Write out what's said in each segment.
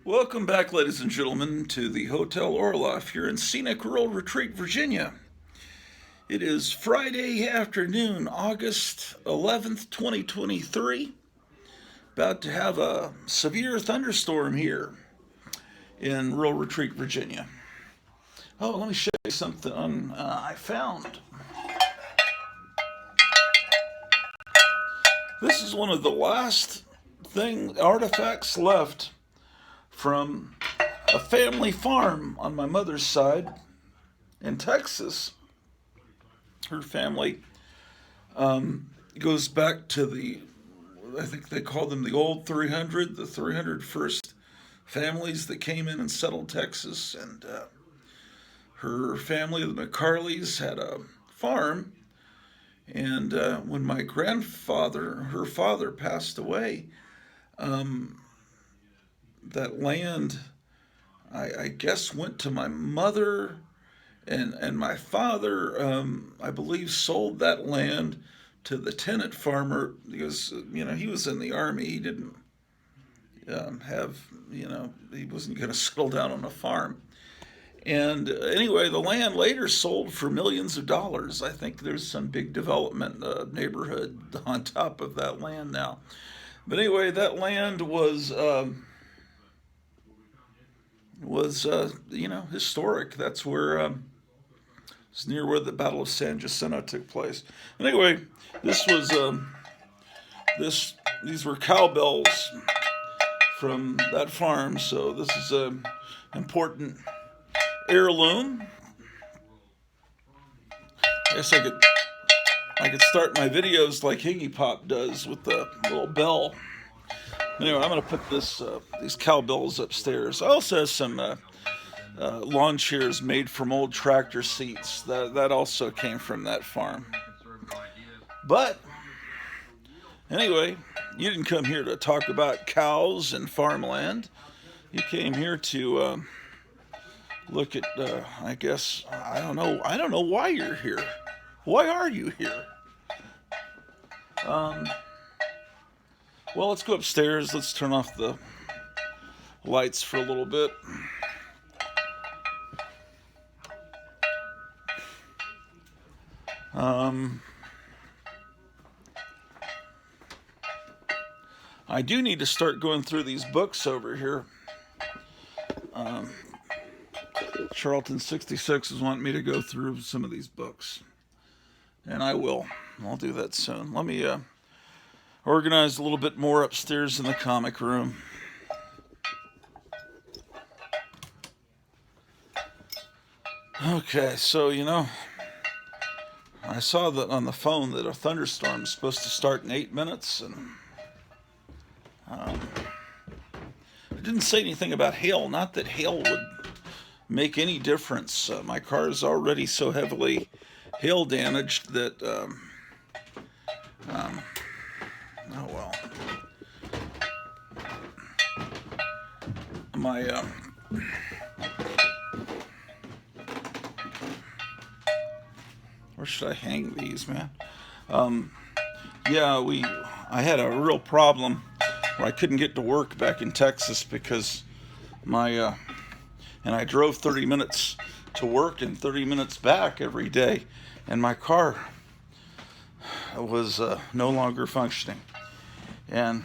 Welcome back, ladies and gentlemen, to the Hotel Orloff here in scenic rural Retreat, Virginia. It is Friday afternoon, August 11th, 2023. About to have a severe thunderstorm here in rural Retreat, Virginia. Oh, let me show you something I found. This is one of the last artifacts left from a family farm on my mother's side in Texas. Her family goes back to I think they call them the old 300, the 300 first families that came in and settled Texas. And her family, the McCarleys, had a farm. And when my grandfather, her father, passed away, that land, I guess, went to my mother, and my father, I believe, sold that land to the tenant farmer because, he was in the army. He didn't he wasn't going to settle down on a farm. And anyway, the land later sold for millions of dollars. I think there's some big development neighborhood on top of that land now. But anyway, that land was historic. That's where it's near where the Battle of San Jacinto took place. And anyway, these were cowbells from that farm. So this is an important heirloom. I guess I could start my videos like Higgy Pop does with the little bell. Anyway, I'm going to put these cowbells upstairs. I also have some lawn chairs made from old tractor seats. That also came from that farm. But anyway, you didn't come here to talk about cows and farmland. You came here to look at, I guess, I don't know why you're here. Why are you here? Well, let's go upstairs. Let's turn off the lights for a little bit. I do need to start going through these books over here. Charlton 66 is wanting me to go through some of these books. And I will. I'll do that soon. Let me organize a little bit more upstairs in the comic room. Okay, so, I saw that on the phone that a thunderstorm is supposed to start in 8 minutes, and it didn't say anything about hail. Not that hail would make any difference. My car is already so heavily hail damaged that, oh well. Where should I hang these, man? I had a real problem where I couldn't get to work back in Texas because and I drove 30 minutes to work and 30 minutes back every day, and my car was no longer functioning. And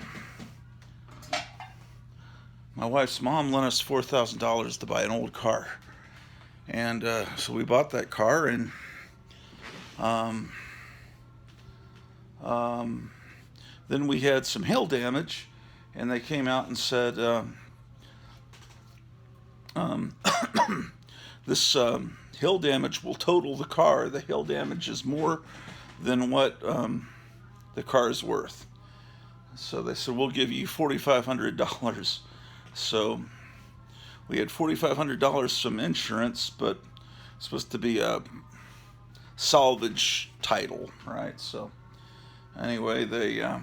my wife's mom lent us $4,000 to buy an old car, and so we bought that car, and then we had some hail damage, and they came out and said this hail damage will total the car. The hail damage is more than what the car is worth. So they said, we'll give you $4,500. So we had $4,500 from insurance, but it's supposed to be a salvage title, right? So anyway, that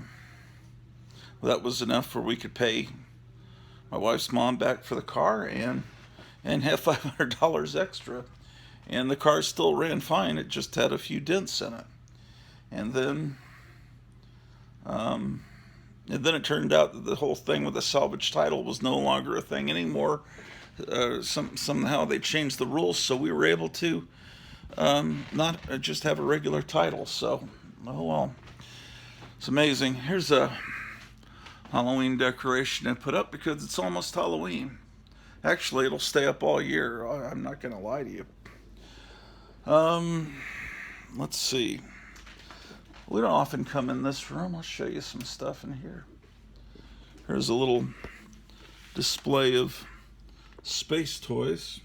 was enough where we could pay my wife's mom back for the car and have $500 extra. And the car still ran fine. It just had a few dents in it. And then And then it turned out that the whole thing with the salvage title was no longer a thing anymore. Somehow they changed the rules, so we were able to not just have a regular title. So, oh well, it's amazing. Here's a Halloween decoration I put up because it's almost Halloween. Actually, it'll stay up all year. I'm not going to lie to you. Um, let's see. We don't often come in this room. I'll show you some stuff in here. Here's a little display of space toys.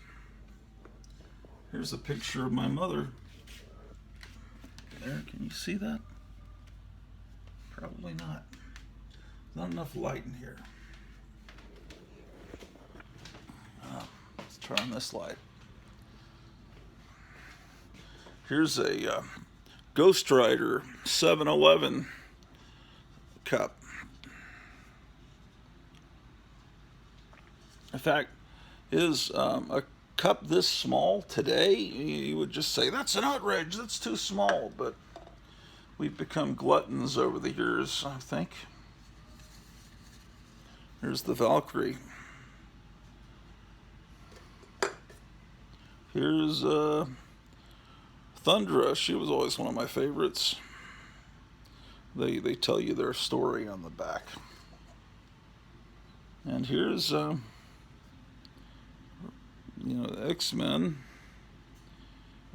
Here's a picture of my mother. There, can you see that? Probably not. Not enough light in here. Let's turn on this light. Here's a Ghost Rider 7-Eleven cup. In fact, is a cup this small today, you would just say, that's an outrage, that's too small. But we've become gluttons over the years, I think. Here's the Valkyrie. Here's Thundra. She was always one of my favorites. They tell you their story on the back. And here's X-Men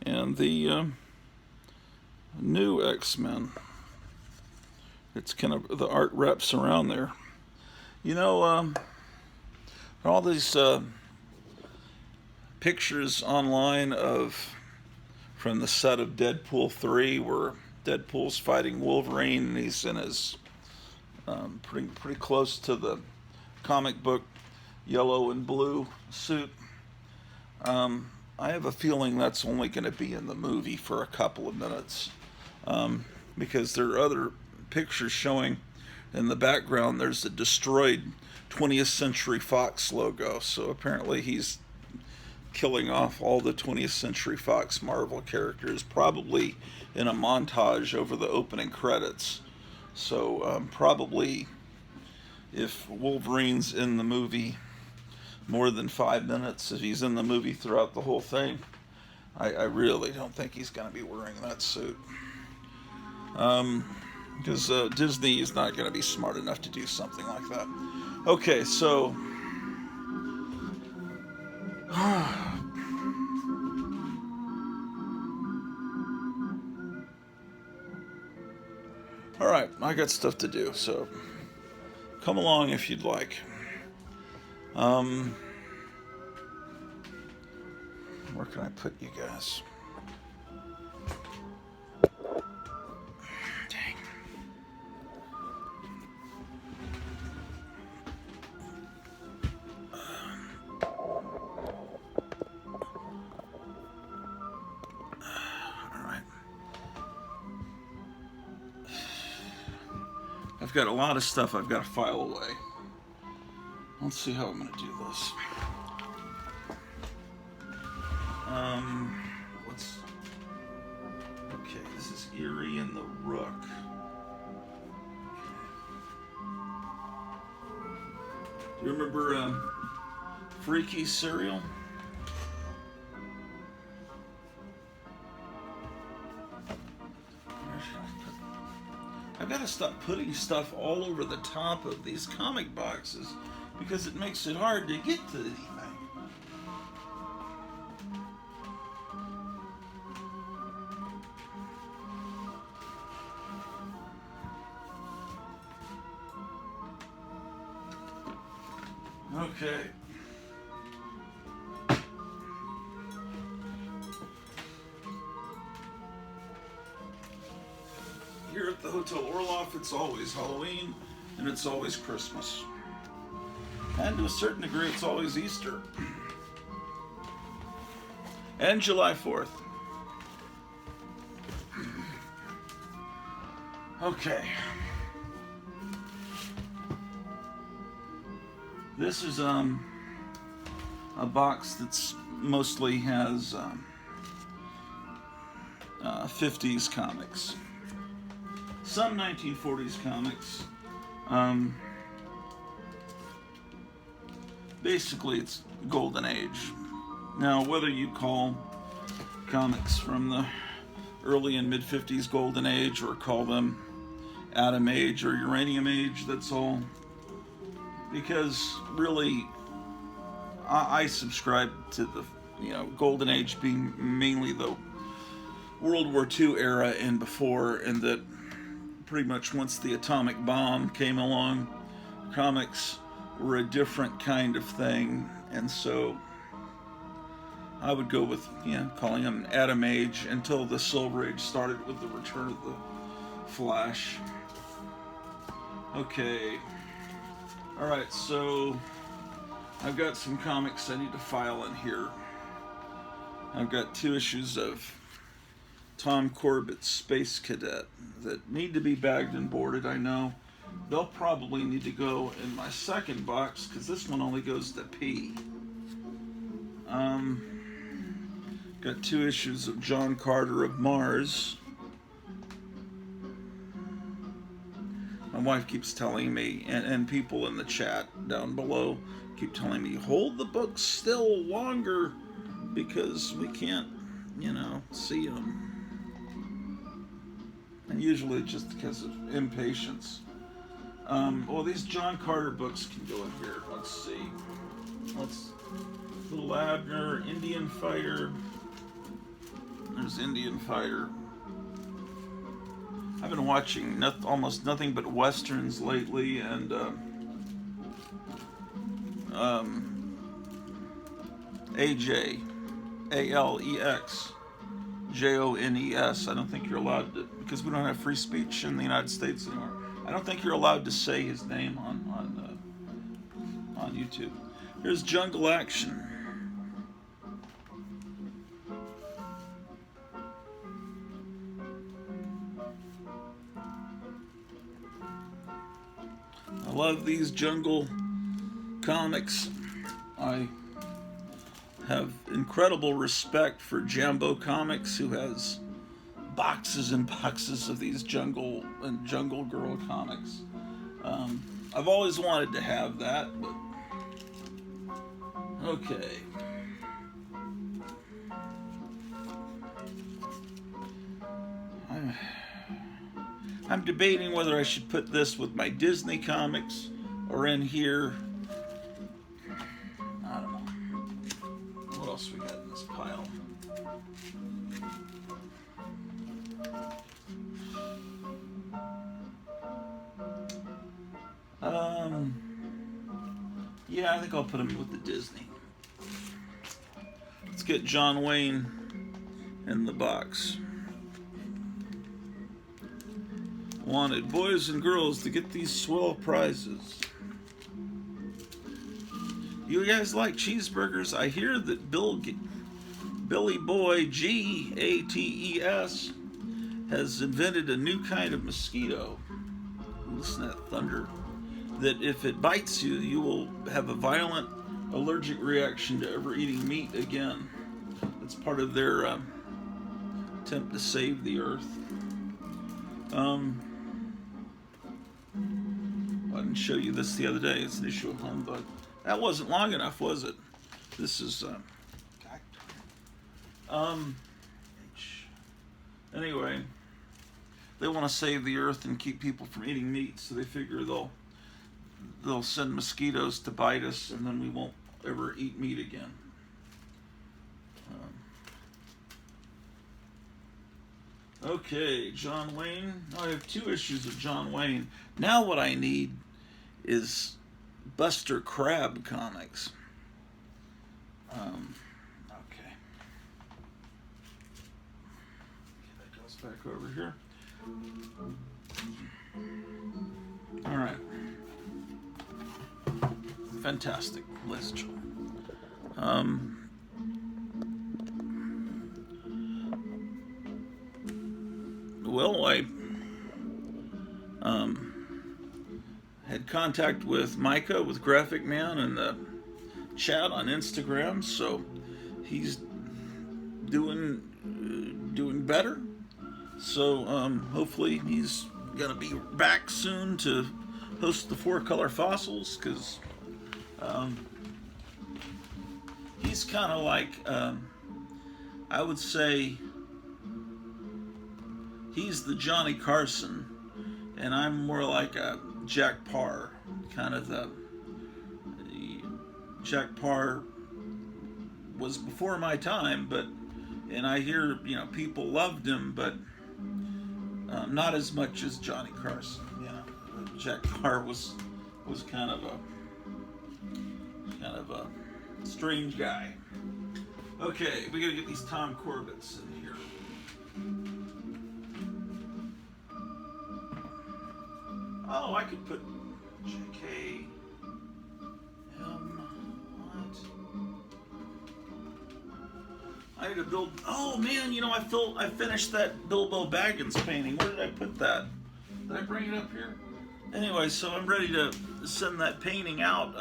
and the new X-Men. It's kind of, the art wraps around there. All these pictures online from the set of Deadpool 3 where Deadpool's fighting Wolverine and he's in his pretty close to the comic book yellow and blue suit. I have a feeling that's only going to be in the movie for a couple of minutes, because there are other pictures showing in the background. There's a destroyed 20th Century Fox logo, so apparently he's killing off all the 20th Century Fox Marvel characters, probably in a montage over the opening credits. So probably if Wolverine's in the movie more than 5 minutes, if he's in the movie throughout the whole thing, I really don't think he's going to be wearing that suit. Because Disney is not going to be smart enough to do something like that. Okay, so all right, I got stuff to do, so come along if you'd like. Where can I put you guys? Dang. All right. I've got a lot of stuff I've got to file away. Let's see how I'm going to do this. Okay, this is Eerie and the Rook. Do you remember Freaky cereal? I've got to stop putting stuff all over the top of these comic boxes because it makes it hard to get to anything. Okay. Here at the Hotel Orloff, it's always Halloween and it's always Christmas. And to a certain degree, it's always Easter. And July 4th. Okay. This is a box that's mostly has 50s comics. Some 1940s comics. Um, Basically, it's golden age. Now, whether you call comics from the early and mid 50s golden age or call them atom age or uranium age, that's all. Because really, I subscribe to the golden age being mainly the World War II era and before, and that pretty much once the atomic bomb came along, comics were a different kind of thing, and so I would go with calling them Atom Age until the Silver Age started with the return of the Flash. Okay, all right, so I've got some comics I need to file in here. I've got 2 issues of Tom Corbett's Space Cadet that need to be bagged and boarded, I know. They'll probably need to go in my second box because this one only goes to P. Got 2 issues of John Carter of Mars. My wife keeps telling me, and people in the chat down below keep telling me, hold the books still longer because we can't, see them. And usually it's just because of impatience. Well, these John Carter books can go in here. Let's see. Little Abner, Indian Fighter. There's Indian Fighter. I've been watching almost nothing but westerns lately, and AJ, ALEX, JONES. I don't think you're allowed to, because we don't have free speech in the United States anymore. I don't think you're allowed to say his name on YouTube. Here's Jungle Action. I love these jungle comics. I have incredible respect for Jambo Comics, who has boxes and boxes of these jungle and jungle girl comics. I've always wanted to have that, but okay. I'm debating whether I should put this with my Disney comics or in here. I don't know. What else we got in this pile? Yeah, I think I'll put him with the Disney. Let's get John Wayne in the box. Wanted boys and girls to get these swell prizes. You guys like cheeseburgers? I hear that Billy Boy GATES has invented a new kind of mosquito. Listen to that thunder. That if it bites you, you will have a violent allergic reaction to ever eating meat again. It's part of their attempt to save the earth. I didn't show you this the other day. It's an issue of Humbug. That wasn't long enough, was it? This is anyway, they want to save the earth and keep people from eating meat, so they figure they'll send mosquitoes to bite us, and then we won't ever eat meat again. Okay, John Wayne. I have 2 issues of John Wayne. Now what I need is Buster Crabbe comics. Okay. That goes back over here. All right. Fantastic list. Well, I had contact with Micah with Graphic Man in the chat on Instagram, so he's doing better. So hopefully he's gonna be back soon to post the 4-color fossils because um, he's kind of like, I would say, he's the Johnny Carson, and I'm more like a Jack Parr, kind of the Jack Parr was before my time, but and I hear people loved him, but not as much as Johnny Carson. Jack Parr was kind of a strange guy. Okay, we gotta get these Tom Corbett's in here. Oh, I could put JK. What? I need to build. Oh man, I finished that Bilbo Baggins painting. Where did I put that? Did I bring it up here? Anyway, so I'm ready to send that painting out.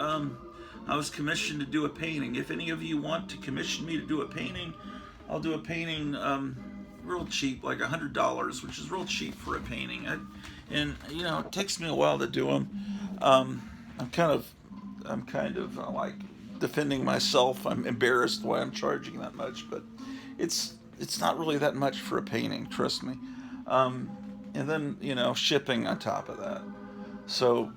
I was commissioned to do a painting. If any of you want to commission me to do a painting, I'll do a painting real cheap, like $100, which is real cheap for a painting. It takes me a while to do them. I'm kind of like defending myself. I'm embarrassed why I'm charging that much, but it's not really that much for a painting, trust me. And then shipping on top of that. So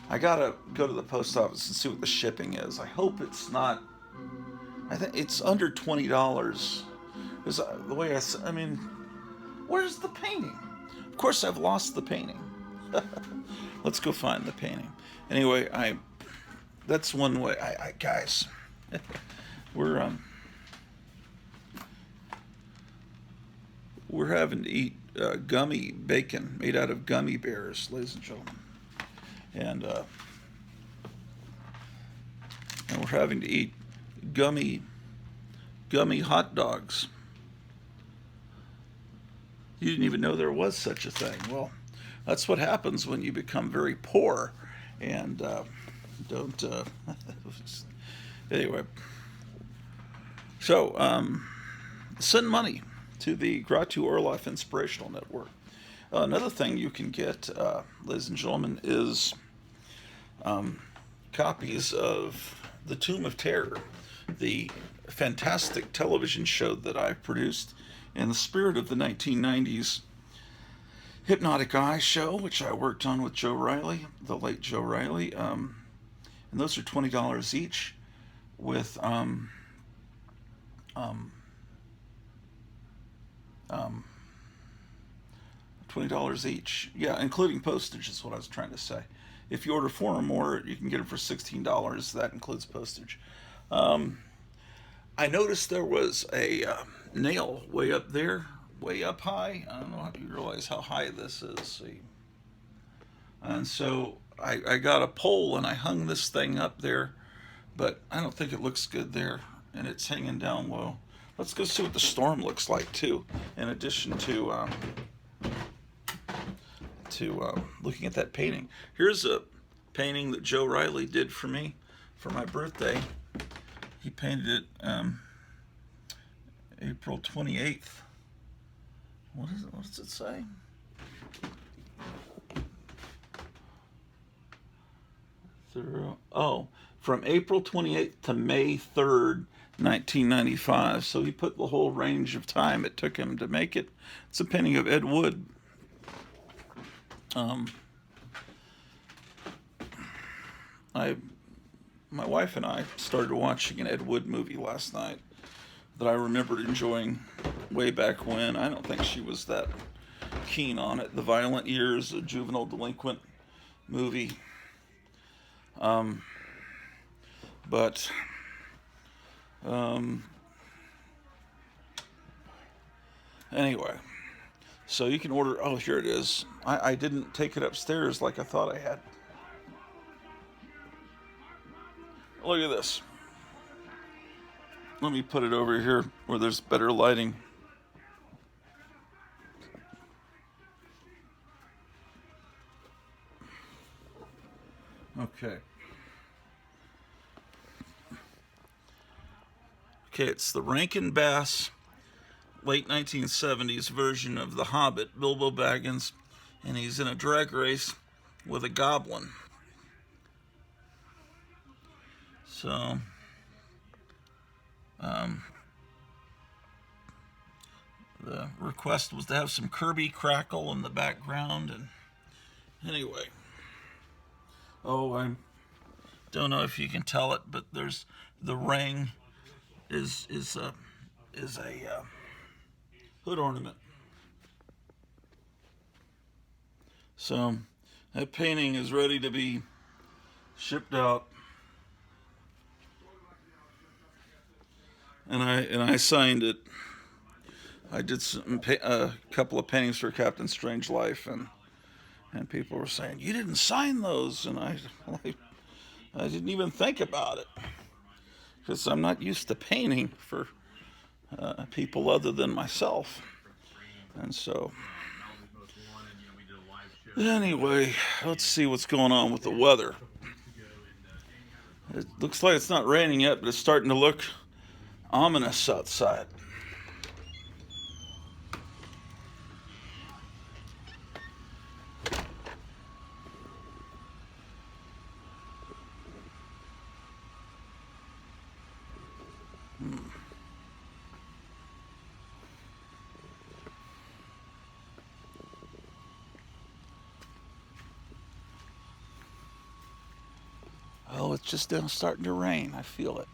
I gotta go to the post office and see what the shipping is. I hope it's not. I think it's under $20. Because the way I mean, where's the painting? Of course, I've lost the painting. Let's go find the painting. Anyway, that's one way. Guys, we're having to eat gummy bacon made out of gummy bears, ladies and gentlemen, and we're having to eat gummy hot dogs. You didn't even know there was such a thing. Well, that's what happens when you become very poor and don't. Anyway, so send money to the Gratu Orloff Inspirational Network. Another thing you can get, ladies and gentlemen, is copies of The Tomb of Terror, the fantastic television show that I produced in the spirit of the 1990s Hypnotic Eye show, which I worked on with Joe Riley, the late Joe Riley. And those are $20 each with $20 each. Yeah, including postage is what I was trying to say. If you order 4 or more, you can get them for $16. That includes postage. I noticed there was a nail way up there, way up high. I don't know if you realize how high this is. See, and so I got a pole and I hung this thing up there, but I don't think it looks good there, and it's hanging down low. Let's go see what the storm looks like too. In addition to looking at that painting, here's a painting that Joe Riley did for me for my birthday. He painted it April 28th. What does it say? From April 28th to May 3rd, 1995. So he put the whole range of time it took him to make it. It's a painting of Ed Wood. My wife and I started watching an Ed Wood movie last night that I remembered enjoying way back when. I don't think she was that keen on it. The Violent Years, a juvenile delinquent movie. Anyway, so you can order. Oh, here it is. I didn't take it upstairs like I thought I had. Look at this. Let me put it over here where there's better lighting. Okay. Okay, it's the Rankin Bass late 1970s version of The Hobbit, Bilbo Baggins, and he's in a drag race with a goblin. So, the request was to have some Kirby crackle in the background, and anyway. Oh, I don't know if you can tell it, but there's the ring is a hood ornament. So that painting is ready to be shipped out, and I signed it. I did a couple of paintings for Captain Strange Life, and people were saying, "You didn't sign those," and I didn't even think about it because I'm not used to painting for people other than myself, and so anyway, let's see what's going on with the weather. It looks like it's not raining yet, but it's starting to look ominous outside. Oh, it's just now starting to rain. I feel it.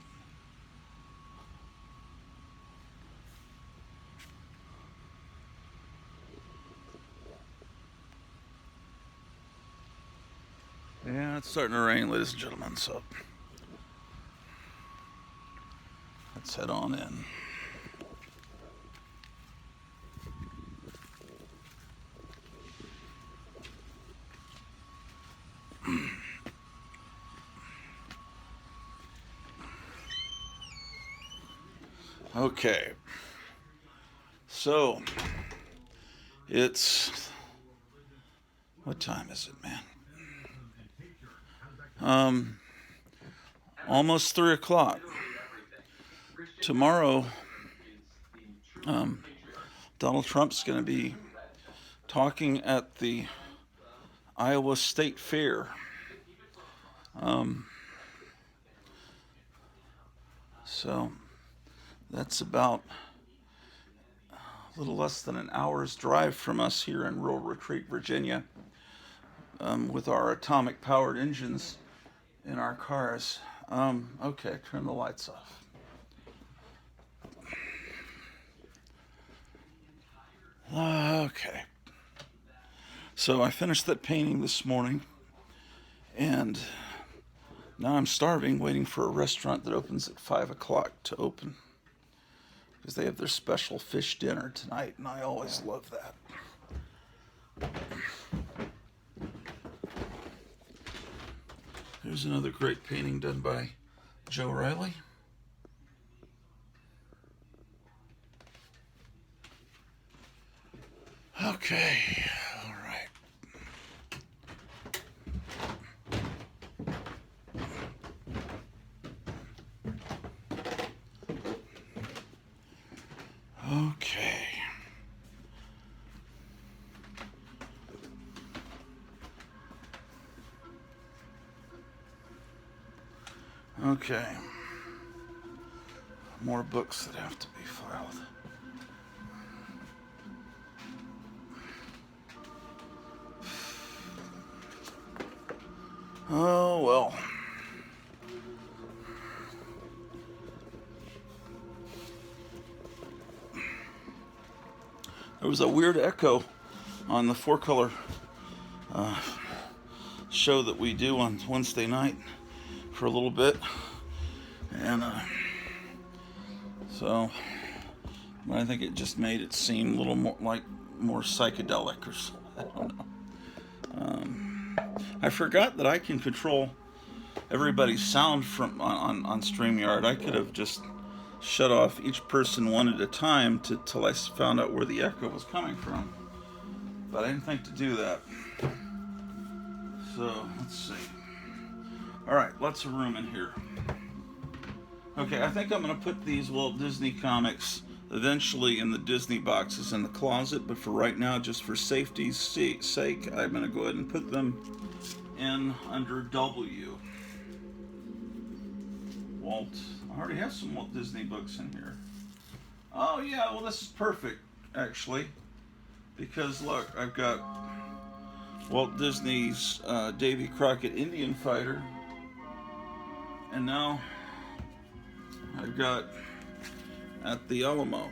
Yeah, it's starting to rain, ladies and gentlemen, so let's head on in. Okay, so it's, what time is it, man? Almost 3 o'clock. Tomorrow, Donald Trump's going to be talking at the Iowa State Fair. So that's about a little less than an hour's drive from us here in Rural Retreat, Virginia, with our atomic powered engines in our cars. Okay, turn the lights off. Okay. So I finished that painting this morning, and now I'm starving, waiting for a restaurant that opens at 5 o'clock to open, because they have their special fish dinner tonight, and I always love that. Here's another great painting done by Joe Riley. Okay, all right. Okay. Okay. More books that have to be filed. Oh, well. There was a weird echo on the four-color show that we do on Wednesday night for a little bit. And so I think it just made it seem a little more psychedelic or something. I don't know. I forgot that I can control everybody's sound from on StreamYard. I could have just shut off each person one at a time till I found out where the echo was coming from. But I didn't think to do that. So, let's see. Alright, lots of room in here. Okay, I think I'm going to put these Walt Disney comics eventually in the Disney boxes in the closet, but for right now, just for safety's sake, I'm going to go ahead and put them in under W. Walt. I already have some Walt Disney books in here. Oh yeah, well this is perfect actually, because look, I've got Walt Disney's Davy Crockett Indian Fighter, and now I've got At the Alamo.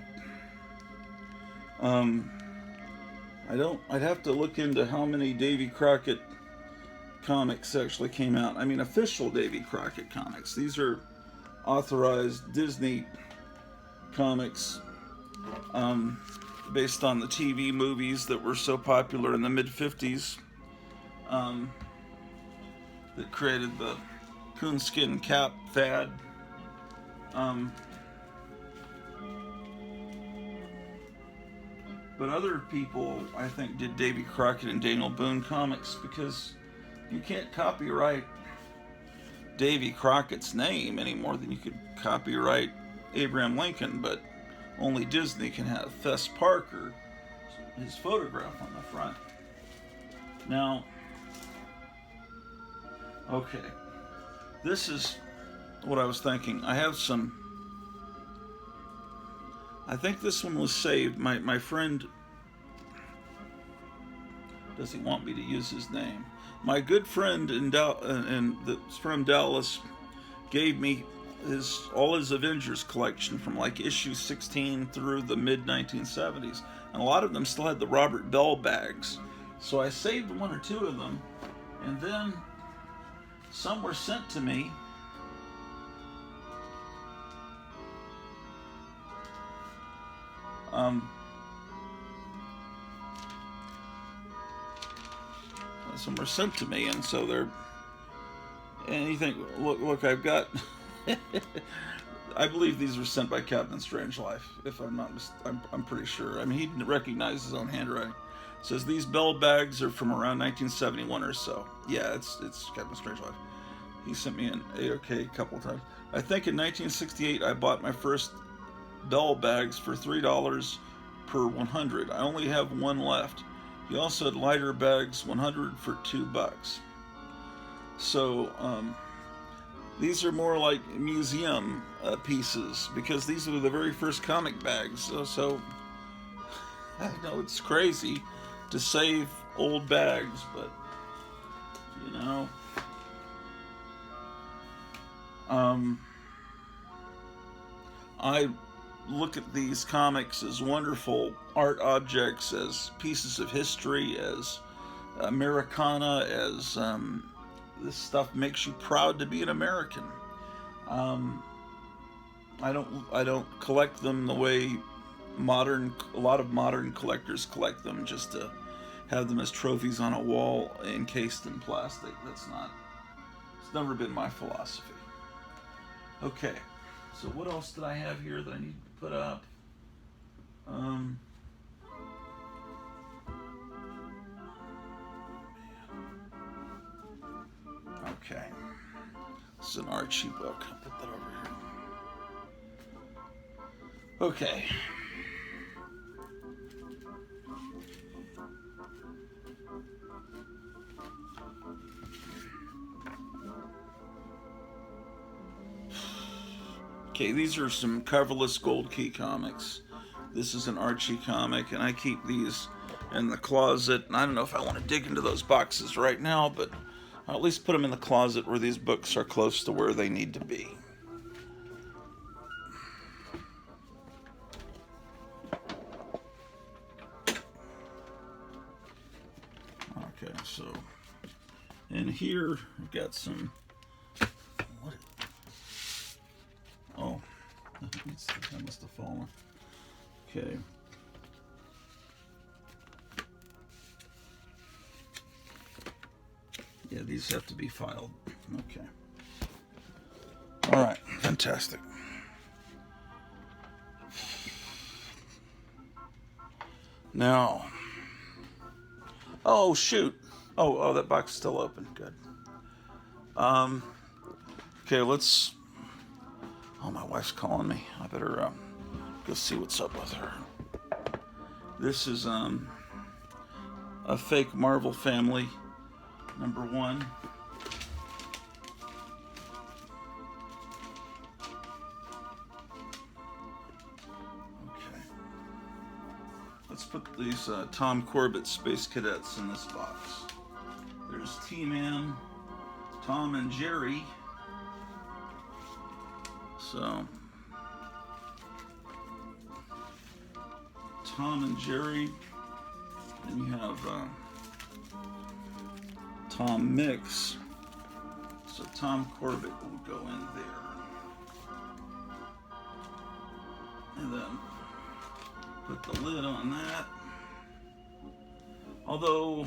I'd have to look into how many Davy Crockett comics actually came out. I mean, official Davy Crockett comics. These are authorized Disney comics, based on the TV movies that were so popular in the mid-50s, that created the coonskin cap fad. But other people, I think, did Davy Crockett and Daniel Boone comics, because you can't copyright Davy Crockett's name any more than you could copyright Abraham Lincoln, but only Disney can have Fess Parker, his photograph on the front. Now, okay, this is what I was thinking. I have some, I think this one was saved. My friend, does he want me to use his name? My good friend that's from Dallas gave me all his Avengers collection from like issue 16 through the mid 1970s, and a lot of them still had the Robert Bell bags. So I saved one or two of them, and then some were sent to me. Some were sent to me, and so they're. And you think, look, I've got. I believe these were sent by Captain Strangelove, if I'm not. I'm pretty sure. I mean, he didn't recognize his own handwriting. It says these bell bags are from around 1971 or so. Yeah, it's Captain Strangelove. He sent me an A-OK a couple of times. I think in 1968 I bought my first bell bags for $3 per 100. I only have one left. He also had lighter bags, 100 for $2. So these are more like museum pieces, because these were the very first comic bags. So I know it's crazy to save old bags, but you know. I look at these comics as wonderful art objects, as pieces of history, as Americana, as this stuff makes you proud to be an American. I don't collect them the way a lot of modern collectors collect them, just to have them as trophies on a wall encased in plastic. It's never been my philosophy. Okay, so what else did I have here that I need to put up? Okay, this is an Archie book. I'll put that over here. Okay. Okay, these are some coverless Gold Key comics. This is an Archie comic, and I keep these in the closet. And I don't know if I want to dig into those boxes right now, but I'll at least put them in the closet where these books are close to where they need to be. Okay, so in here we've got some. Oh, that must have fallen. Okay. Yeah, these have to be filed. Okay. All right, fantastic. Now, oh shoot. Oh, that box is still open. Good. Okay, let's. Oh, my wife's calling me. I better Go see what's up with her. This is a fake Marvel family, number 1. Okay. Let's put these Tom Corbett Space Cadets in this box. There's T-Man, Tom and Jerry. So, Tom and Jerry. And you have Tom Mix. So Tom Corbett will go in there. And then put the lid on that. Although,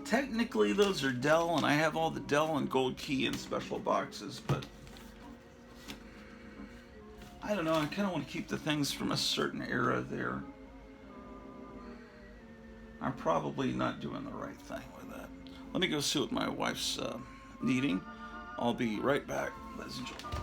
technically those are Dell, and I have all the Dell and Gold Key in special boxes, but I don't know, I kind of want to keep the things from a certain era there. I'm probably not doing the right thing with that. Let me go see what my wife's needing. I'll be right back, ladies and gentlemen.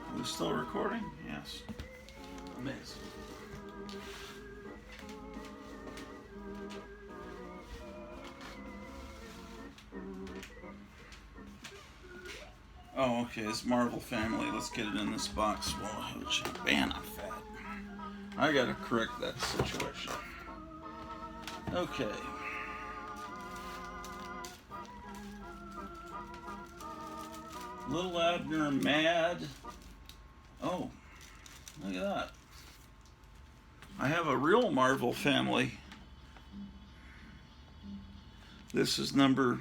Are we still recording? Yes. Amazing. Oh, okay, it's Marvel family. Let's get it in this box. Well, man, I'm fat. I gotta correct that situation. Okay. Little Abner mad. Oh, look at that. I have a real Marvel family. This is number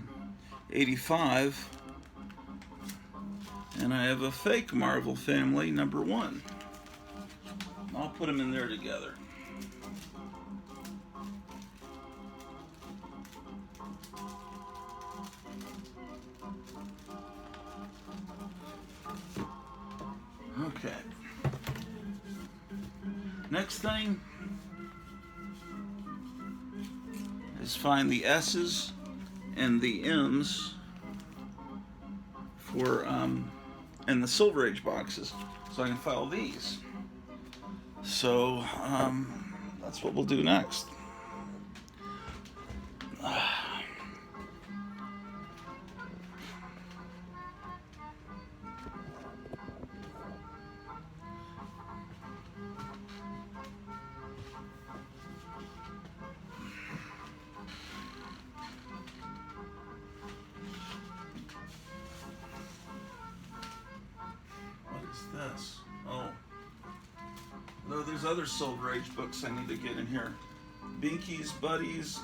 85. And I have a fake Marvel family, number 1. I'll put them in there together. Okay. Next thing is find the S's and the M's for in the Silver Age boxes, so I can file these. So that's what we'll do next. this? Oh. No, there's other Silver Age books I need to get in here. Binky's Buddies,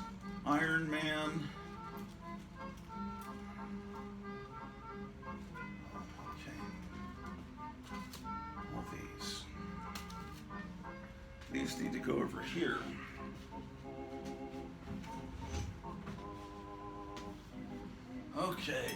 Iron Man. Okay. All these. These need to go over here. Okay.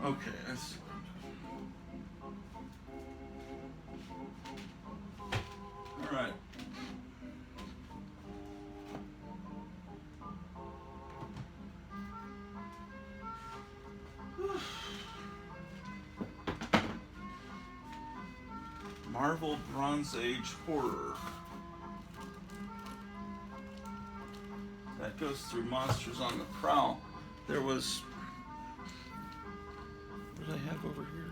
Okay, that's all right. Marvel Bronze Age Horror. That goes through Monsters on the Prowl. There was. What did I have over here?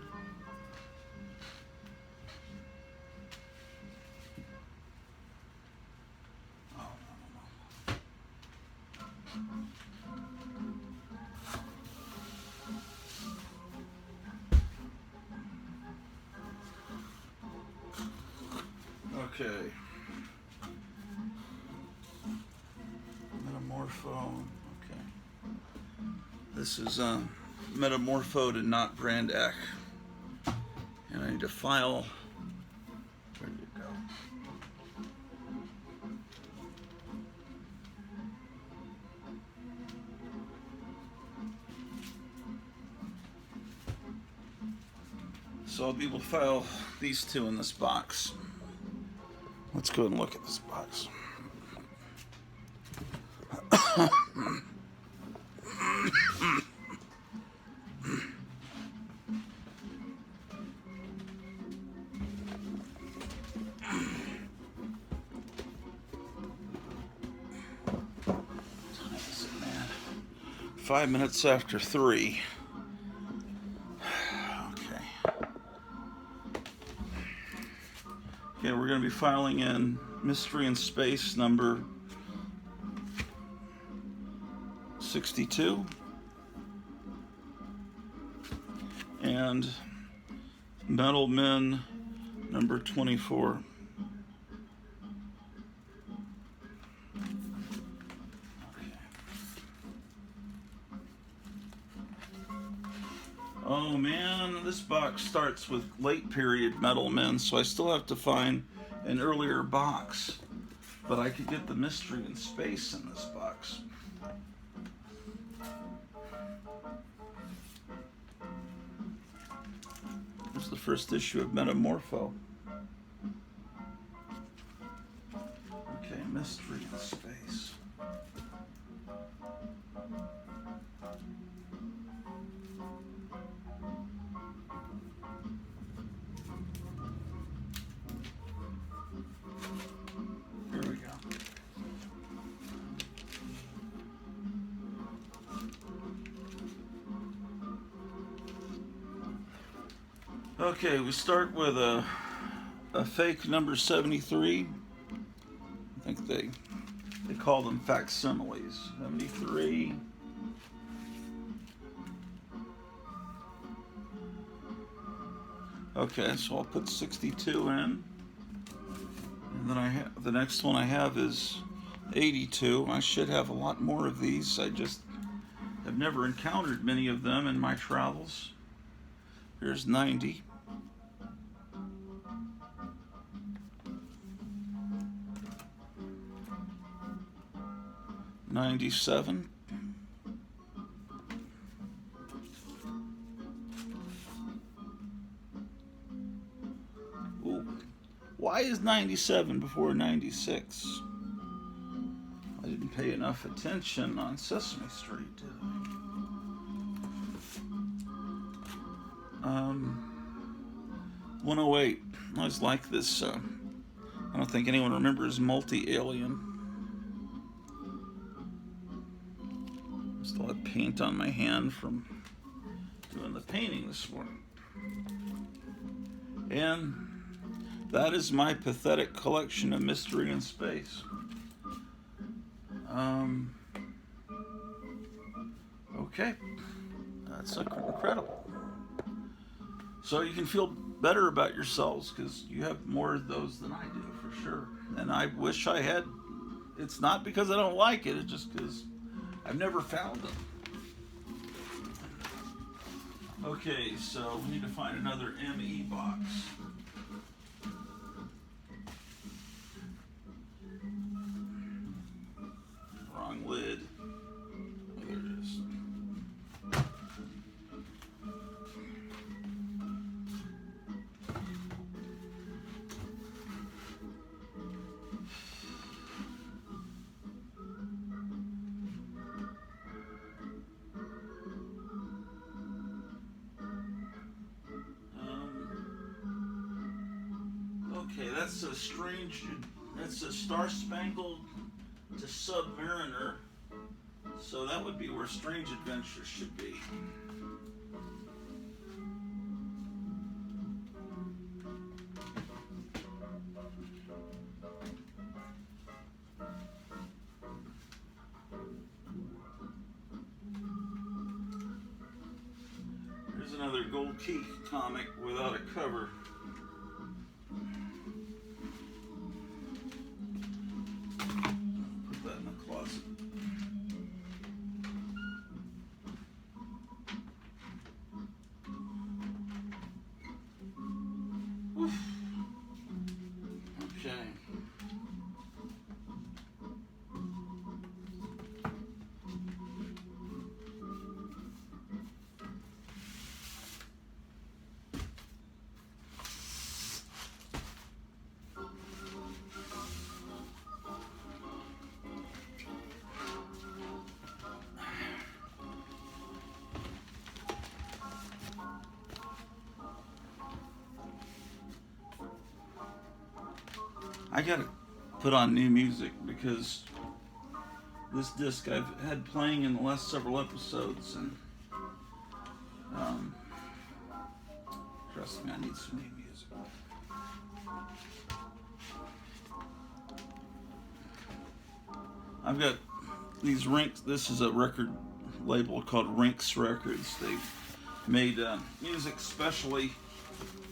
Oh, no. Okay. Metamorpho. Okay. This is Metamorpho and not Brandak. And I need to file. Where did it go? So I'll be able to file these two in this box. Let's go and look at this box. Time is it, man? 5 minutes after 3. Okay, we're going to be filing in Mystery in Space number 62 and Metal Men number 24. Oh man, this box starts with late period Metal Men, so I still have to find an earlier box. But I could get the Mystery in Space in this box. Here's the first issue of Metamorpho. Okay, Mystery in Space. Here we go. Okay, we start with a fake number 73. I think they call them facsimiles. 73. Okay, so I'll put 62 in. And then the next one I have is 82. I should have a lot more of these. I just have never encountered many of them in my travels. Here's 90. $97. Ooh. Why is 97 before 96? I didn't pay enough attention on Sesame Street, did I? 108. I always like this. I don't think anyone remembers Multi-Alien. paint on my hand from doing the painting this morning. And that is my pathetic collection of mystery in space. Okay, that's incredible. So you can feel better about yourselves because you have more of those than I do, for sure. And I wish I had. It's not because I don't like it, it's just because I've never found them. Okay, so we need to find another ME box. Wrong lid. Oh, there it is. Okay, that's a strange. That's a Star Spangled to Submariner. So that would be where Strange Adventures should be. Here's another Gold Key comic without a cover. Put that in the closet. Oof. Okay. I gotta put on new music because this disc I've had playing in the last several episodes, and trust me, I need some new music. I've got these Rinks. This is a record label called Rinks Records. They made music specially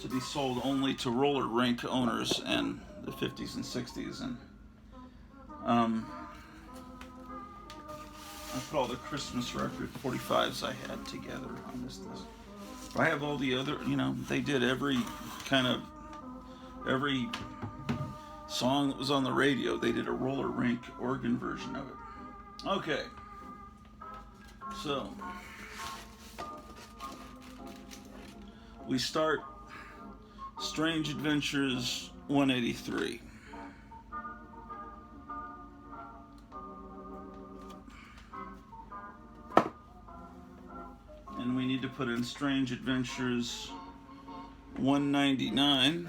to be sold only to roller rink owners in the 50s and 60s, and I put all the Christmas record 45s I had together on this disc. I have all the other, they did every song that was on the radio. They did a roller rink organ version of it. Okay, so we start Strange Adventures 183. And we need to put in Strange Adventures 199.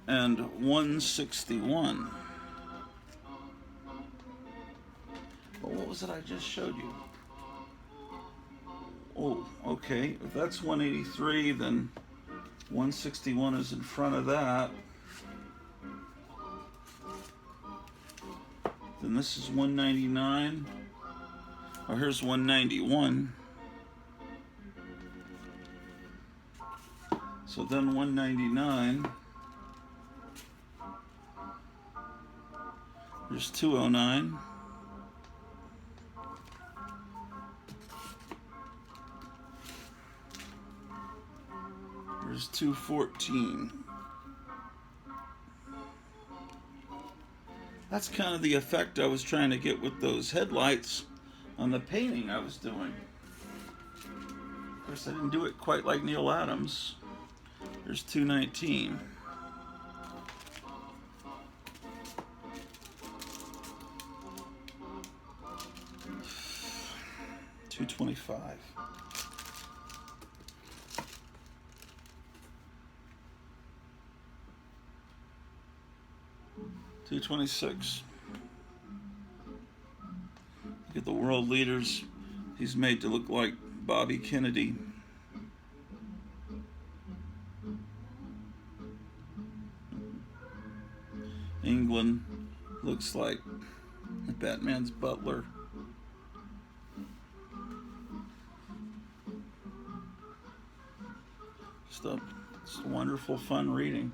And 161. Well, what was it I just showed you? Oh, okay. If that's 183, then 161 is in front of that. Then this is 199. Oh, here's 191. So then 199. There's 209. There's 214. That's kind of the effect I was trying to get with those headlights on the painting I was doing. Of course, I didn't do it quite like Neil Adams. There's 219. $225. 226. Look at the world leaders. He's made to look like Bobby Kennedy. England looks like Batman's butler. Just a wonderful, fun reading.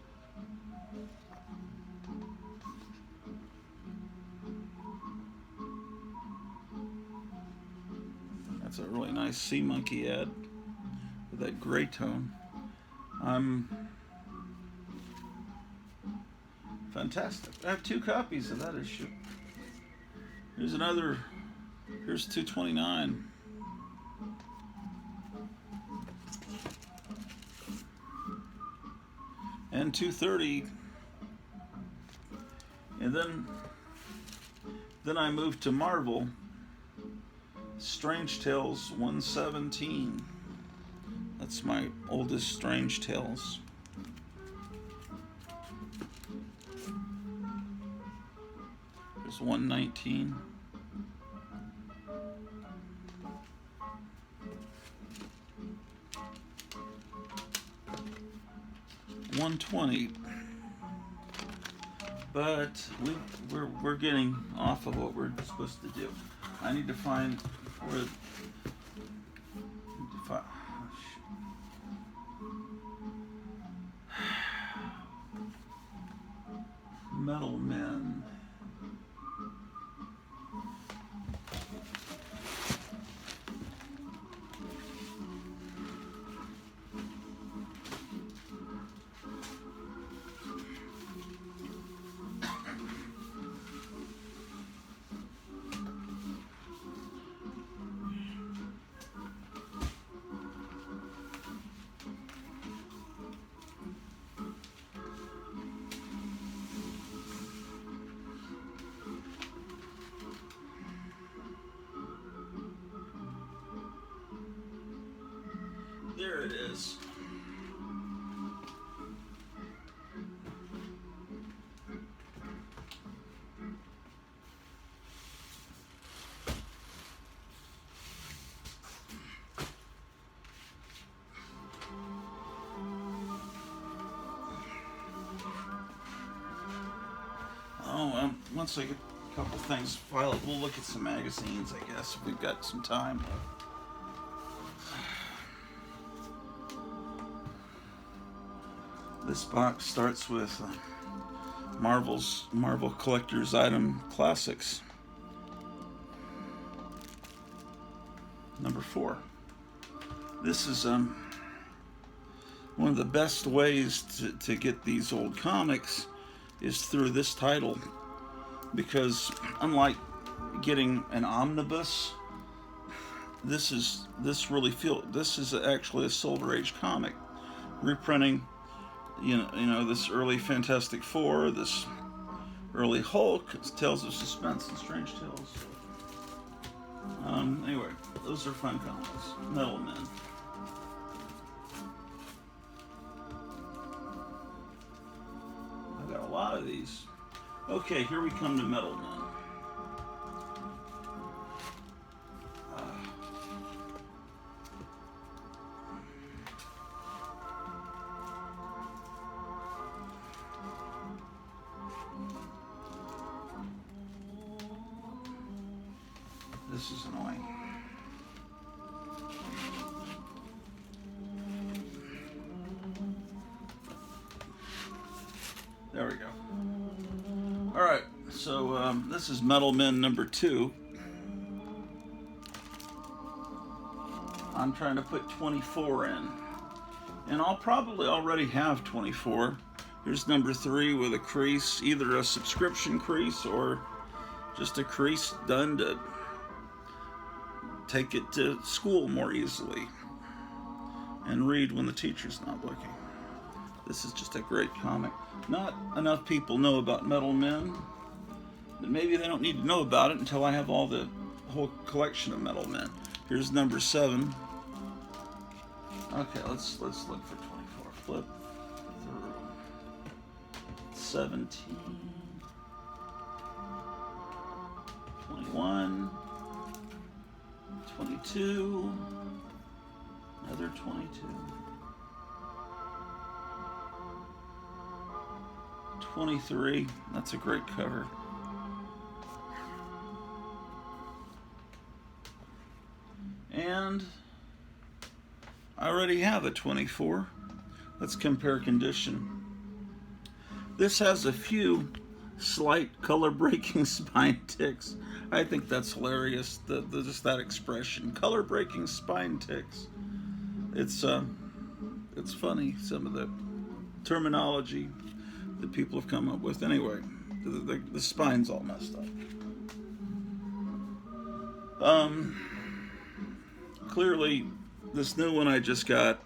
That's a really nice sea monkey ad with that gray tone. Fantastic. I have 2 copies of that issue. Here's another. Here's 229. And 230. And then I moved to Marvel. Strange Tales 117. That's my oldest Strange Tales. There's 119. $120, but we're getting off of what we're supposed to do. I need to find where. Metal Men. There it is. Once I get a couple things filed, we'll look at some magazines, I guess, if we've got some time. This box starts with Marvel Collector's Item Classics. Number 4. This is one of the best ways to get these old comics is through this title, because unlike getting an omnibus, this is actually a Silver Age comic reprinting. You know this early Fantastic Four, this early Hulk, Tales of Suspense and Strange Tales. Anyway, those are fun comics. Metal Men. I've got a lot of these. Okay, here we come to Metal Men. This is annoying. There we go. All right, so this is Metal Men number 2. I'm trying to put 24 in, and I'll probably already have 24. Here's number 3 with a crease, either a subscription crease or just a crease done to take it to school more easily and read when the teacher's not looking. This is just a great comic. Not enough people know about Metal Men, but maybe they don't need to know about it until I have the whole collection of Metal Men. Here's number 7. Okay, let's look for 24. Flip through 17. 21, 22, another 22, 23. That's a great cover. And I already have a 24. Let's compare condition. This has a few slight color breaking spine ticks. I think that's hilarious. Just that expression, color breaking spine ticks. It's funny, some of the terminology that people have come up with. Anyway, the spine's all messed up. Clearly, this new one I just got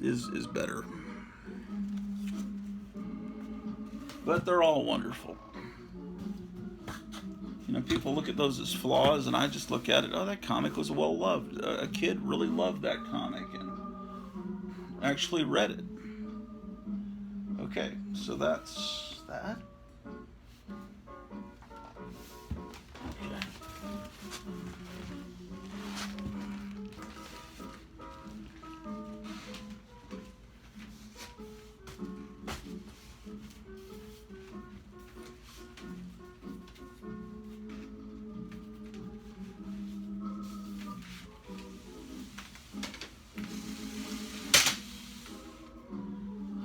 is better. But they're all wonderful. You know, people look at those as flaws, and I just look at it, oh, that comic was well loved. A kid really loved that comic and actually read it. Okay, so that's that. Okay.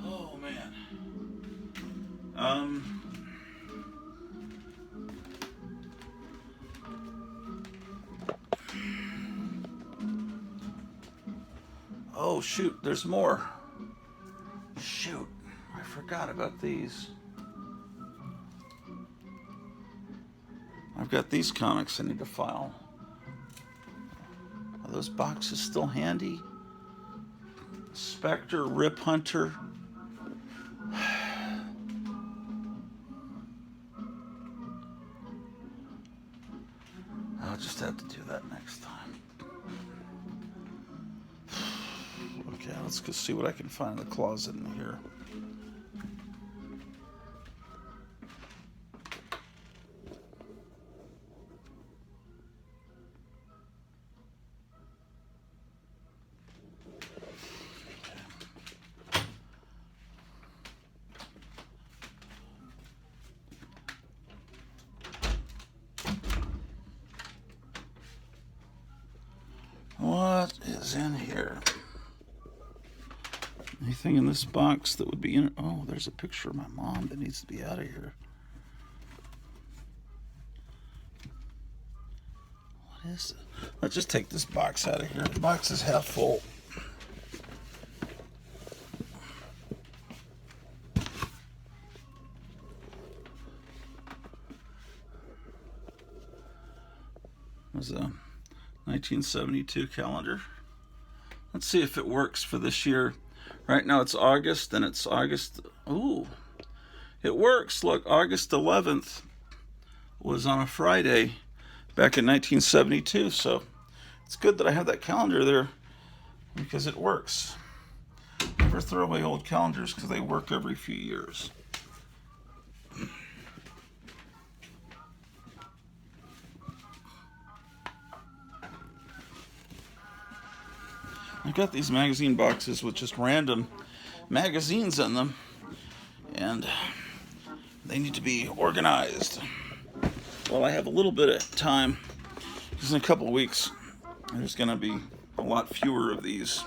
Oh man. Oh shoot, there's more. Shoot, I forgot about these. I've got these comics I need to file. Are those boxes still handy? Spectre, Rip Hunter. I'll just have to do that next time. Okay, let's go see what I can find in the closet in here. What is in here? Anything in this box that would be in it? Oh, there's a picture of my mom that needs to be out of here. What is it? Let's just take this box out of here. The box is half full. There's a 1972 calendar. Let's see if it works for this year. Right now it's August, and it's August. Ooh, it works. Look, August 11th was on a Friday back in 1972. So it's good that I have that calendar there because it works. Never throw away old calendars because they work every few years. I've got these magazine boxes with just random magazines in them, and they need to be organized. Well, I have a little bit of time, because in a couple of weeks, there's going to be a lot fewer of these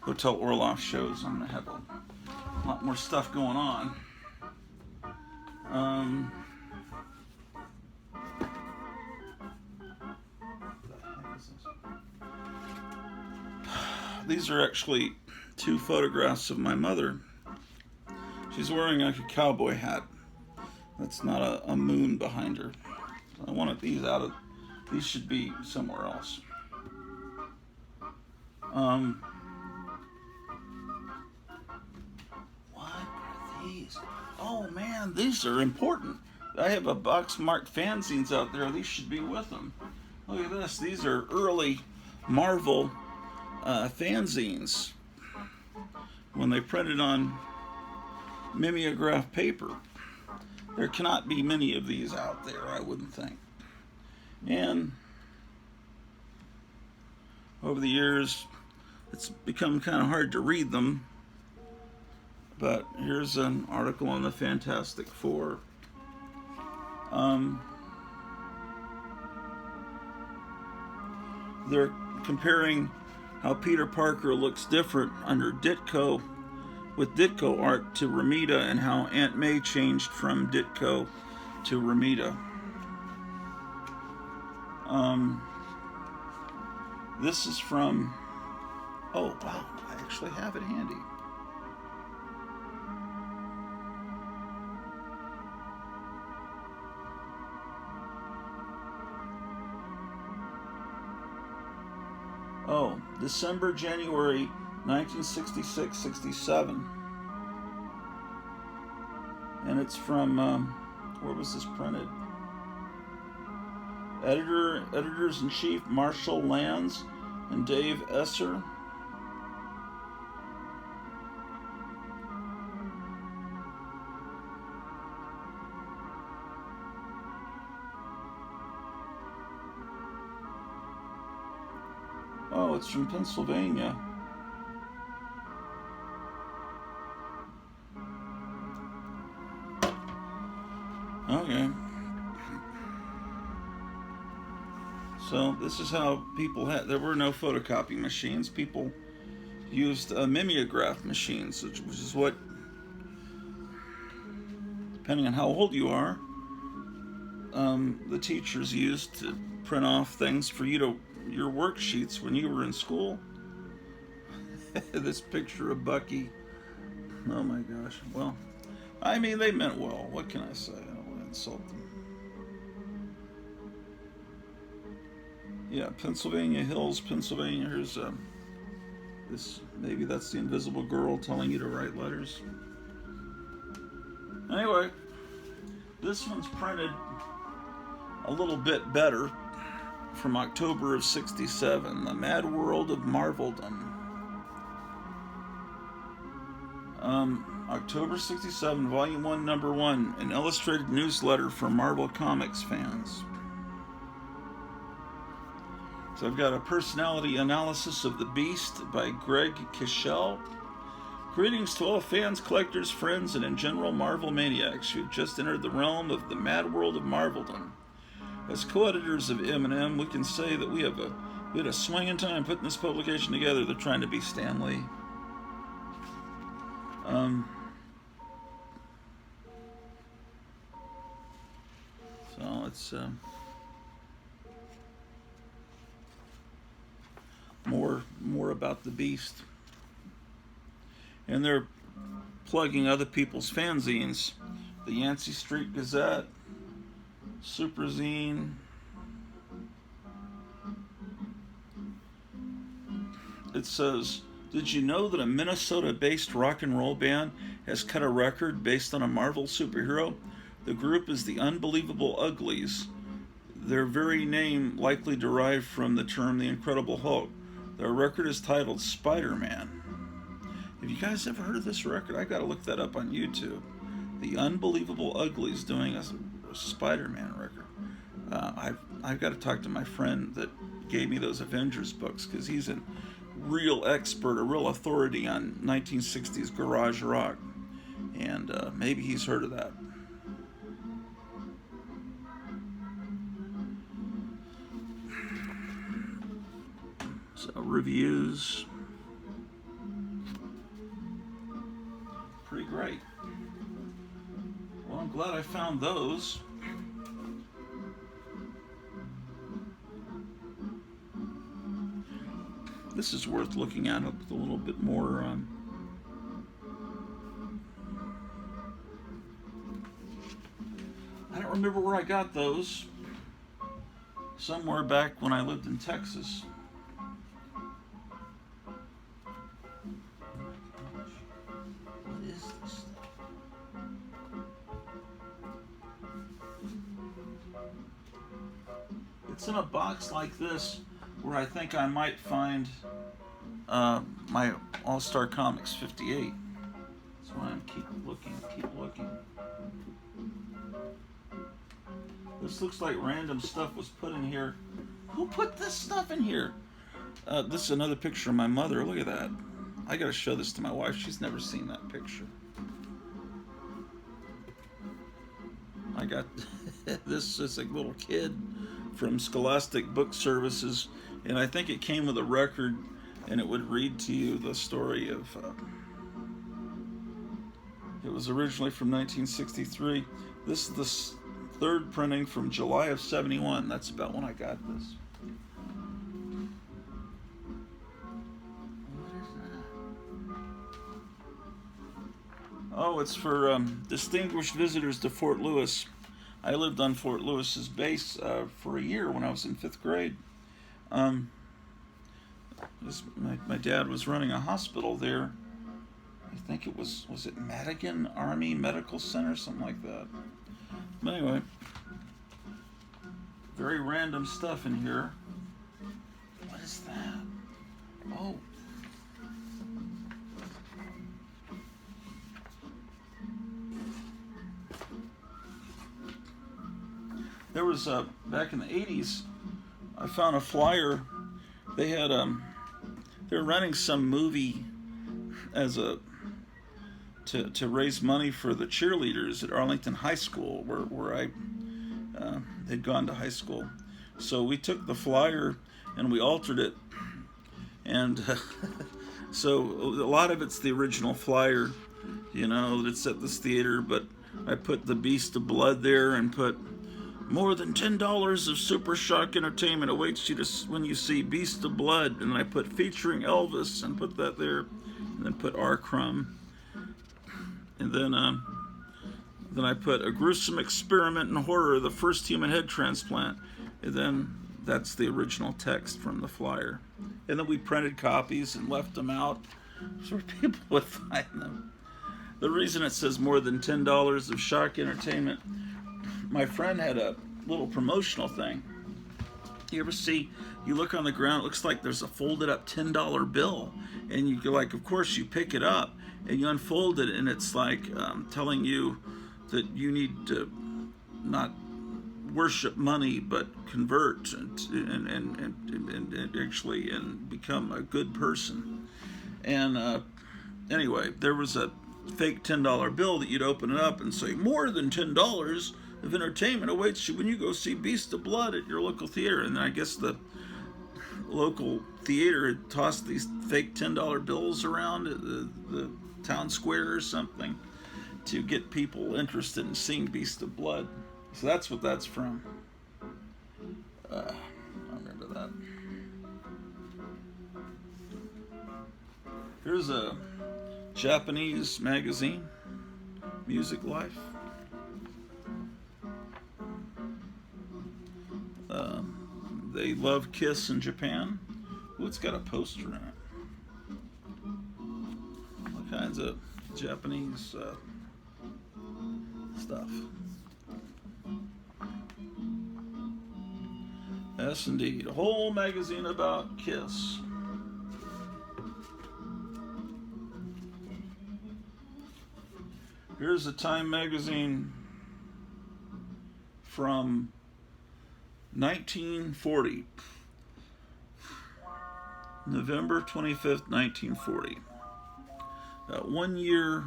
Hotel Orloff shows. I'm going to have a lot more stuff going on. These are actually two photographs of my mother. She's wearing like a cowboy hat. That's not a moon behind her. I wanted these out of. These should be somewhere else. What are these? Oh man, these are important. I have a box marked fanzines out there. These should be with them. Look at this. These are early Marvel fanzines when they printed on mimeograph paper. There cannot be many of these out there, I wouldn't think. And over the years, it's become kind of hard to read them. But here's an article on the Fantastic Four. They're comparing how Peter Parker looks different under Ditko, with Ditko art to Romita, and how Aunt May changed from Ditko to Romita. This is from, oh wow, I actually have it handy. Oh, December, January 1966-67. And it's from, where was this printed? Editors-in-Chief Marshall Lands and Dave Esser. Oh, it's from Pennsylvania. Okay. So this is how people had, there were no photocopy machines. People used mimeograph machines, which is what, depending on how old you are, the teachers used to print off things for you to, your worksheets when you were in school. This picture of Bucky. Oh my gosh. Well, I mean, they meant well. What can I say? I don't want to insult them. Yeah, Pennsylvania Hills, Pennsylvania. Here's this. Maybe that's the invisible girl telling you to write letters. Anyway, this one's printed a little bit better, from October of '67. The Mad World of Marveldom. October '67, Volume 1, Number 1, an illustrated newsletter for Marvel Comics fans. So I've got a personality analysis of the Beast by Greg Kishel. Greetings to all fans, collectors, friends, and in general Marvel maniacs who've just entered the realm of the Mad World of Marveldom. As co-editors of M&M, we can say that we had a swinging time putting this publication together. They're trying to be Stan Lee. So it's more about the Beast, and they're plugging other people's fanzines, the Yancey Street Gazette, Superzine. It says, did you know that a Minnesota-based rock and roll band has cut a record based on a Marvel superhero? The group is the Unbelievable Uglies. Their very name likely derived from the term the Incredible Hulk. Their record is titled Spider-Man. Have you guys ever heard of this record? I gotta look that up on YouTube. The Unbelievable Uglies doing a Spider-Man record. I've got to talk to my friend that gave me those Avengers books, because he's a real expert, a real authority on 1960s garage rock, and maybe he's heard of that. So reviews, pretty great. Well, I'm glad I found those. This is worth looking at with a little bit more. I don't remember where I got those. Somewhere back when I lived in Texas. What is this stuff? It's in a box like this, where I think I might find my All-Star Comics 58. That's why I'm keep looking. This looks like random stuff was put in here. Who put this stuff in here? This is another picture of my mother. Look at that. I gotta show this to my wife. She's never seen that picture. I got this is a little kid from Scholastic Book Services, and I think it came with a record, and it would read to you the story of. It was originally from 1963. This is the third printing from July of '71. That's about when I got this. Oh, it's for distinguished visitors to Fort Lewis. I lived on Fort Lewis's base for a year when I was in 5th grade. My dad was running a hospital there. I think it was it Madigan Army Medical Center, something like that. But anyway, very random stuff in here. What is that? Oh. There was back in the 80s, I found a flyer. They had they were running some movie as to raise money for the cheerleaders at Arlington High School, where I had gone to high school. So we took the flyer and we altered it, and so a lot of it's the original flyer, you know, that's at this theater. But I put the Beast of Blood there and put more than $10 of super shock entertainment awaits you when you see Beast of Blood, and I put featuring Elvis and put that there, and then put R. Crumb, and then I put a gruesome experiment in horror, the first human head transplant, and then that's the original text from the flyer, and then we printed copies and left them out so people would find them. The reason it says more than $10 of shock entertainment, my friend had a little promotional thing. You ever see, you look on the ground, it looks like there's a folded up $10 bill, and you go like, of course you pick it up and you unfold it, and it's like telling you that you need to not worship money but convert and actually become a good person. And anyway, there was a fake $10 bill that you'd open it up and say, more than $10 of entertainment awaits you when you go see Beast of Blood at your local theater. And I guess the local theater had tossed these fake $10 bills around at the town square or something to get people interested in seeing Beast of Blood. So that's what that's from. I remember that. Here's a Japanese magazine, Music Life. They love Kiss in Japan. Ooh, it's got a poster in it. All kinds of Japanese stuff. Yes, indeed. A whole magazine about Kiss. Here's a Time magazine from 1940. November 25th, 1940. 1 year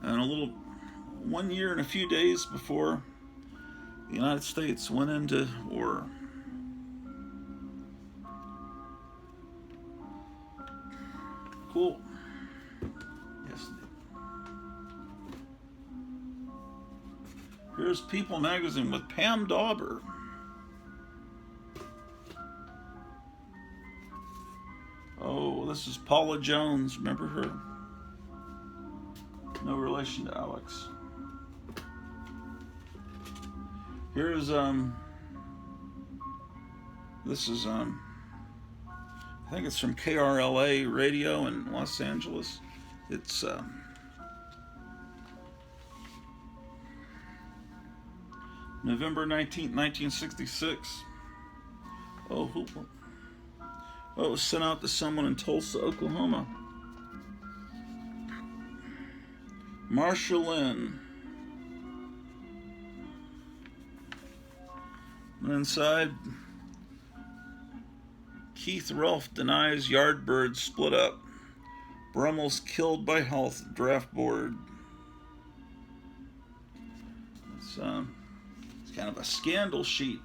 and a few days before the United States went into war. Cool. Yes. Here's People magazine with Pam Dauber. Oh, this is Paula Jones. Remember her? No relation to Alex. Here's this is I think it's from KRLA radio in Los Angeles. It's November 19th, 1966. Oh, it was sent out to someone in Tulsa, Oklahoma. Marsha Lynn. inside, Keith Rolfe denies Yardbirds split up. Brummel's killed by health draft board. It's kind of a scandal sheet.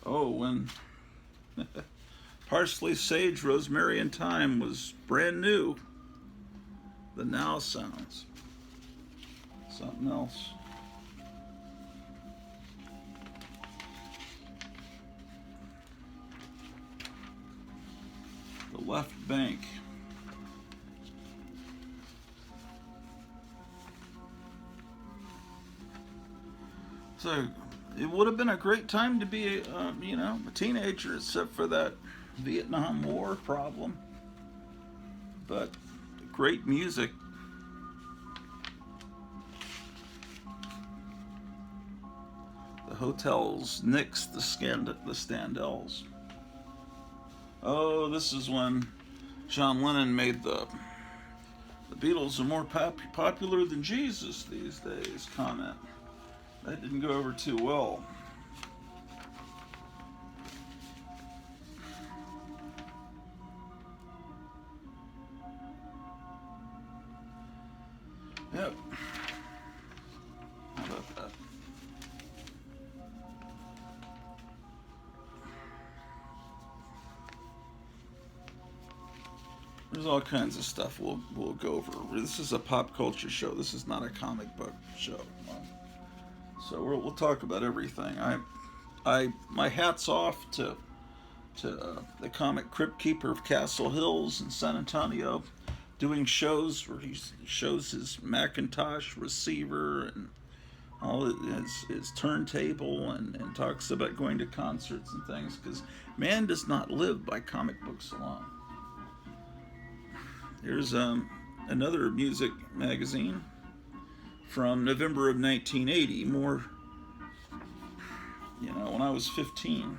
Oh, when parsley, sage, rosemary, and thyme was brand new. The now sounds something else. The left bank. So it would have been a great time to be, a teenager, except for that Vietnam War problem. But great music. The Hotels, Knicks, the Standells. Oh, this is when John Lennon made the Beatles are more popular than Jesus these days comment. That didn't go over too well. Yep. How about that? There's all kinds of stuff we'll go over. This is a pop culture show. This is not a comic book show. So we'll talk about everything. My hat's off to the comic Crypt Keeper of Castle Hills in San Antonio, doing shows where he shows his Macintosh receiver and all his turntable and talks about going to concerts and things, because man does not live by comic books alone. Here's another music magazine from November of 1980. More, when I was 15.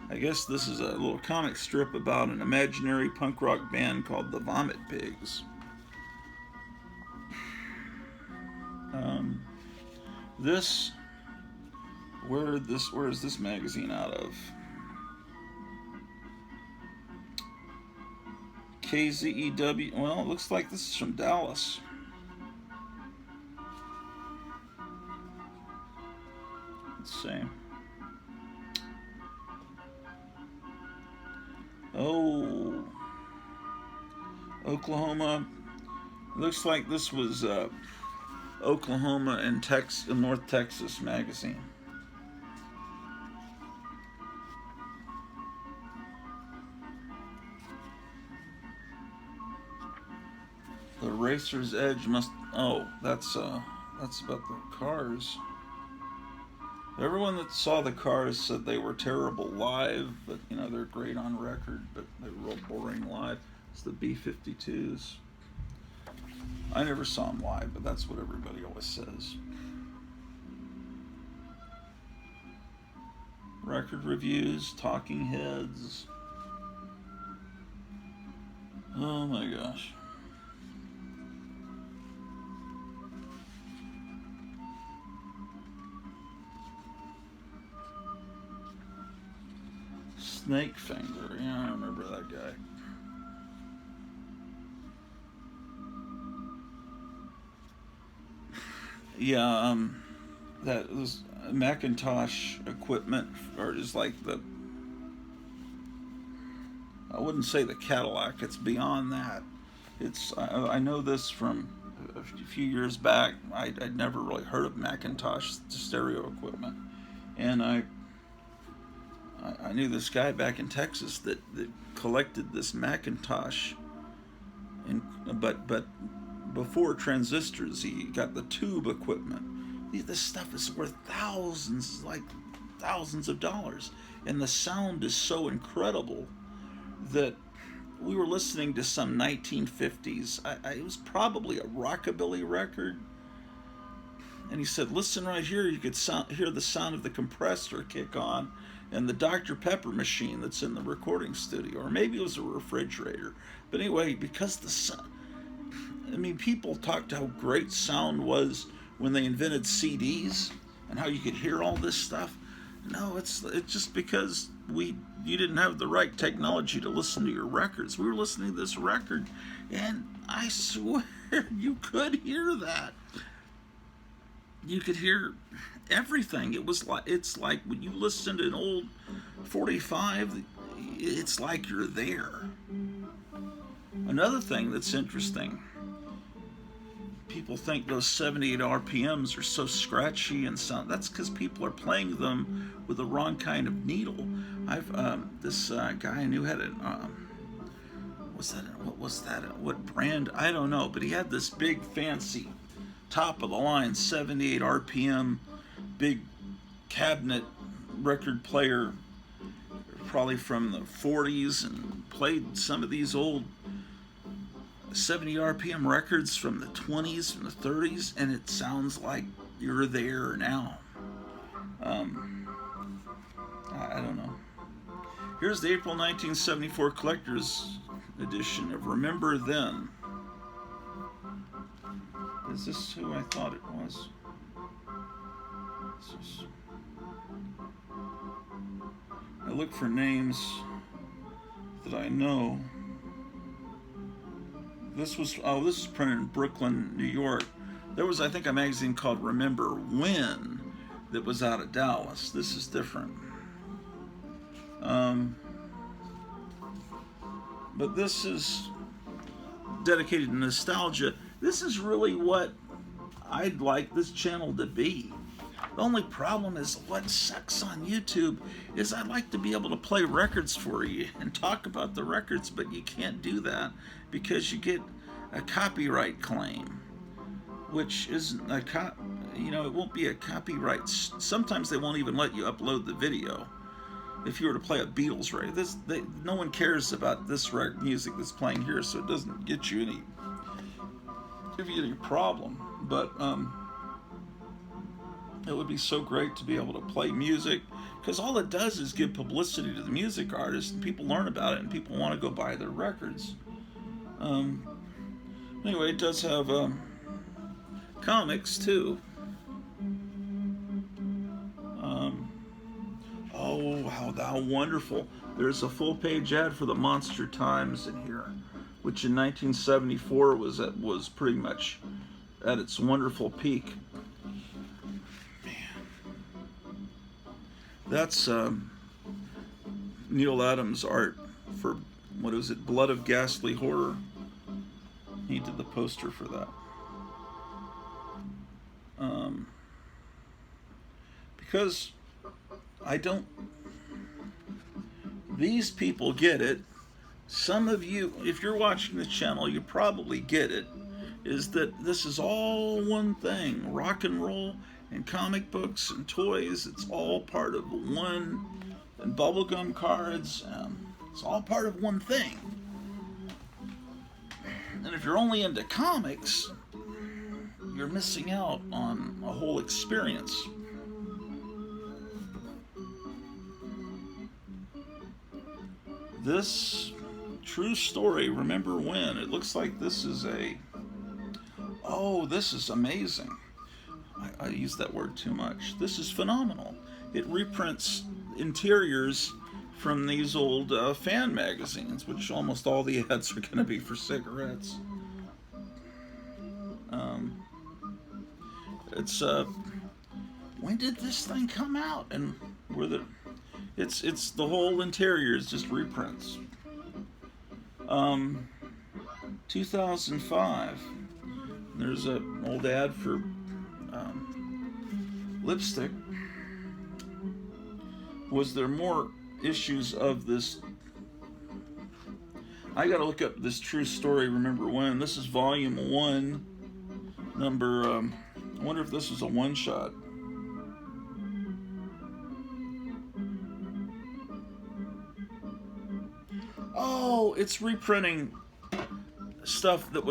I guess this is a little comic strip about an imaginary punk rock band called the Vomit Pigs. Where is this magazine out of? KZEW. Well, it looks like this is from Dallas. Let's see. Oh, Oklahoma. Looks like this was Oklahoma and North Texas magazine. The Racer's Edge must. Oh, that's about the Cars. Everyone that saw the Cars said they were terrible live, but they're great on record, but they're real boring live. It's the B-52s. I never saw them live, but that's what everybody always says. Record reviews, Talking Heads. Oh my gosh. Snake Finger, yeah, I remember that guy. Yeah, that was Macintosh equipment, or just like I wouldn't say the Cadillac, it's beyond that. I know this from a few years back. I'd never really heard of Macintosh stereo equipment, and I knew this guy back in Texas that collected this Macintosh, but before transistors, he got the tube equipment. This stuff is worth thousands of dollars, and the sound is so incredible that we were listening to some 1950s. It was probably a rockabilly record, and he said, "Listen right here. You could hear the sound of the compressor kick on." And the Dr. Pepper machine that's in the recording studio, or maybe it was a refrigerator. But anyway, because the sound, people talked how great sound was when they invented CDs and how you could hear all this stuff. No, it's just because you didn't have the right technology to listen to your records. We were listening to this record, and I swear you could hear that. You could hear everything. It's like when you listen to an old 45, it's like you're there. Another thing that's interesting, people think those 78 RPMs are so scratchy and sound. That's because people are playing them with the wrong kind of needle. This guy I knew had what brand? I don't know, but he had this big fancy top of the line 78 RPM big cabinet record player, probably from the 40s, and played some of these old 70 RPM records from the 20s, from the 30s, and it sounds like you're there now. I don't know. Here's the April 1974 collector's edition of Remember Then. Is this who I thought it was? I look for names that I know. This is printed in Brooklyn, New York. There was, I think, a magazine called Remember When that was out of Dallas. This is different. But this is dedicated to nostalgia. This is really what I'd like this channel to be. The only problem is what sucks on YouTube is I'd like to be able to play records for you and talk about the records, but you can't do that because you get a copyright claim, which isn't it won't be a copyright. Sometimes they won't even let you upload the video. If you were to play a Beatles record, no one cares about this music that's playing here, so it doesn't give you any problem. But it would be so great to be able to play music, because all it does is give publicity to the music artist, and people learn about it, and people want to go buy their records. Anyway, it does have comics too. Oh, how wonderful. There's a full-page ad for the Monster Times in here, which in 1974 was pretty much at its wonderful peak. Man. That's Neil Adams' art for, what is it, Blood of Ghastly Horror. He did the poster for that. Because these people get it. Some of you, if you're watching this channel, you probably get it, is that this is all one thing. Rock and roll and comic books and toys, it's all part of one, and bubblegum cards, it's all part of one thing. And if you're only into comics, you're missing out on a whole experience. This true story, Remember When? It looks like this is this is amazing. I use that word too much. This is phenomenal. It reprints interiors from these old fan magazines, which almost all the ads are going to be for cigarettes. When did this thing come out? And it's the whole interior is just reprints. 2005. There's an old ad for lipstick. Was there more issues of this? I gotta look up this true story, Remember When. This is volume 1, number, I wonder if this is a one-shot. Oh, it's reprinting stuff that was